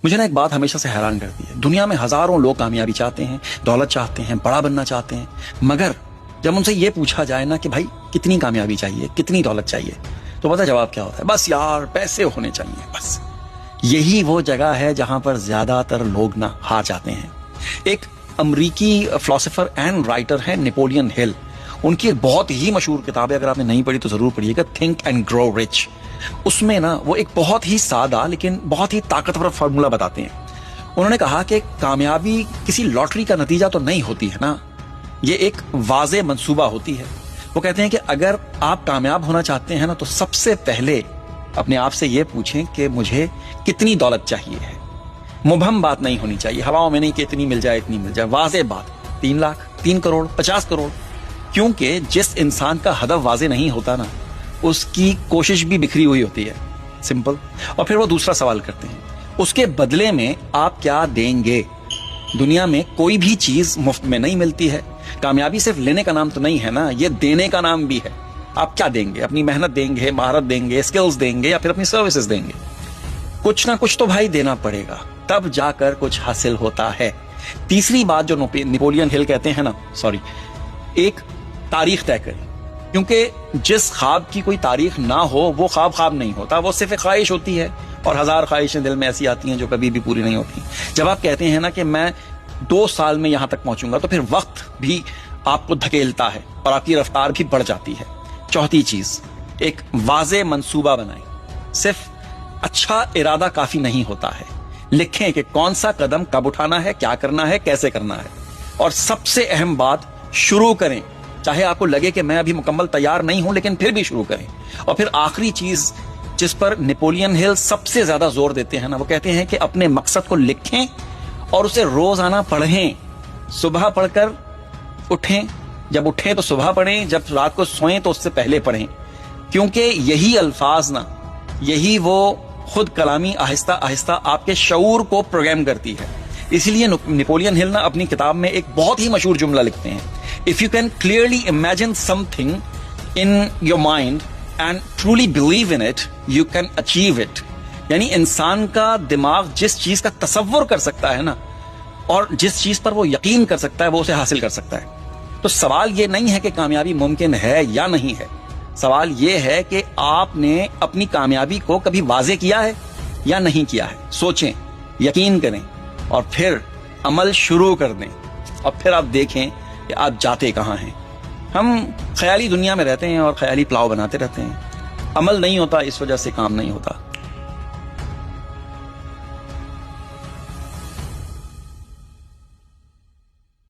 مجھے نا ایک بات ہمیشہ سے حیران کرتی ہے، دنیا میں ہزاروں لوگ کامیابی چاہتے ہیں، دولت چاہتے ہیں، بڑا بننا چاہتے ہیں، مگر جب ان سے یہ پوچھا جائے نا کہ بھائی کتنی کامیابی چاہیے، کتنی دولت چاہیے، تو پتہ جواب کیا ہوتا ہے؟ بس یار پیسے ہونے چاہیے بس۔ یہی وہ جگہ ہے جہاں پر زیادہ تر لوگ نہ ہار جاتے ہیں۔ ایک امریکی فلاسفر اینڈ رائٹر ہے نیپولین ہل، ان کی ایک بہت ہی مشہور کتاب ہے، اگر آپ نے نہیں پڑھی تو ضرور پڑھیے گا، تھنک اینڈ گرو رچ۔ اس میں نا وہ ایک بہت ہی سادہ لیکن بہت ہی طاقتور فارمولا بتاتے ہیں۔ انہوں نے کہا کہ کامیابی کسی لاٹری کا نتیجہ تو نہیں ہوتی ہے نا، یہ ایک واضح منصوبہ ہوتی ہے۔ وہ کہتے ہیں کہ اگر آپ کامیاب ہونا چاہتے ہیں نا تو سب سے پہلے اپنے آپ سے یہ پوچھیں کہ مجھے کتنی دولت چاہیے ہے۔ مبہم بات نہیں ہونی چاہیے، ہواؤں میں نہیں کہ اتنی مل جائے اتنی مل جائے، واضح بات، 3 لاکھ، 3 کروڑ، 50 کروڑ۔ کیونکہ جس انسان کا ہدف واضح نہیں ہوتا نا اس کی کوشش بھی بکھری ہوئی ہوتی ہے، سمپل۔ اور پھر وہ دوسرا سوال کرتے ہیں، اس کے بدلے میں آپ کیا دیں گے؟ دنیا میں کوئی بھی چیز مفت میں نہیں ملتی ہے، کامیابی صرف لینے کا نام تو نہیں ہے نا، یہ دینے کا نام بھی ہے۔ آپ کیا دیں گے؟ اپنی محنت دیں گے، مہارت دیں گے، اسکلز دیں گے، یا پھر اپنی سروسز دیں گے؟ کچھ نہ کچھ تو بھائی دینا پڑے گا، تب جا کر کچھ حاصل ہوتا ہے۔ تیسری بات جو نیپولین ہل کہتے ہیں نا، ایک تاریخ طے کریں، کیونکہ جس خواب کی کوئی تاریخ نہ ہو وہ خواب نہیں ہوتا، وہ صرف ایک خواہش ہوتی ہے، اور 1000 خواہشیں دل میں ایسی آتی ہیں جو کبھی بھی پوری نہیں ہوتی۔ جب آپ کہتے ہیں نا کہ میں 2 سال میں یہاں تک پہنچوں گا تو پھر وقت بھی آپ کو دھکیلتا ہے اور آپ کی رفتار بھی بڑھ جاتی ہے۔ چوتھی چیز، ایک واضح منصوبہ بنائیں۔ صرف اچھا ارادہ کافی نہیں ہوتا ہے، لکھیں کہ کون سا قدم کب اٹھانا ہے، کیا کرنا ہے، کیسے کرنا ہے، اور سب سے اہم بات، شروع کریں۔ چاہے آپ کو لگے کہ میں ابھی مکمل تیار نہیں ہوں لیکن پھر بھی شروع کریں۔ اور پھر آخری چیز جس پر نیپولین ہل سب سے زیادہ زور دیتے ہیں نا، وہ کہتے ہیں کہ اپنے مقصد کو لکھیں اور اسے روزانہ پڑھیں۔ صبح پڑھ کر اٹھیں، جب اٹھیں تو صبح پڑھیں، جب رات کو سوئیں تو اس سے پہلے پڑھیں، کیونکہ یہی الفاظ نا، یہی وہ خود کلامی آہستہ آہستہ آپ کے شعور کو پروگرام کرتی ہے۔ اسی لیے نیپولین ہل نا اپنی کتاب میں ایک بہت ہی مشہور جملہ لکھتے ہیں، If you can clearly imagine something in your mind and truly believe in it, you can achieve it۔ یعنی انسان کا دماغ جس چیز کا تصور کر سکتا ہے نا، اور جس چیز پر وہ یقین کر سکتا ہے وہ اسے حاصل کر سکتا ہے۔ تو سوال یہ نہیں ہے کہ کامیابی ممکن ہے یا نہیں ہے، سوال یہ ہے کہ آپ نے اپنی کامیابی کو کبھی واضح کیا ہے یا نہیں کیا ہے۔ سوچیں، یقین کریں، اور پھر عمل شروع کر دیں، اور پھر آپ دیکھیں کہ آپ جاتے کہاں ہیں۔ ہم خیالی دنیا میں رہتے ہیں اور خیالی پلاؤ بناتے رہتے ہیں، عمل نہیں ہوتا، اس وجہ سے کام نہیں ہوتا۔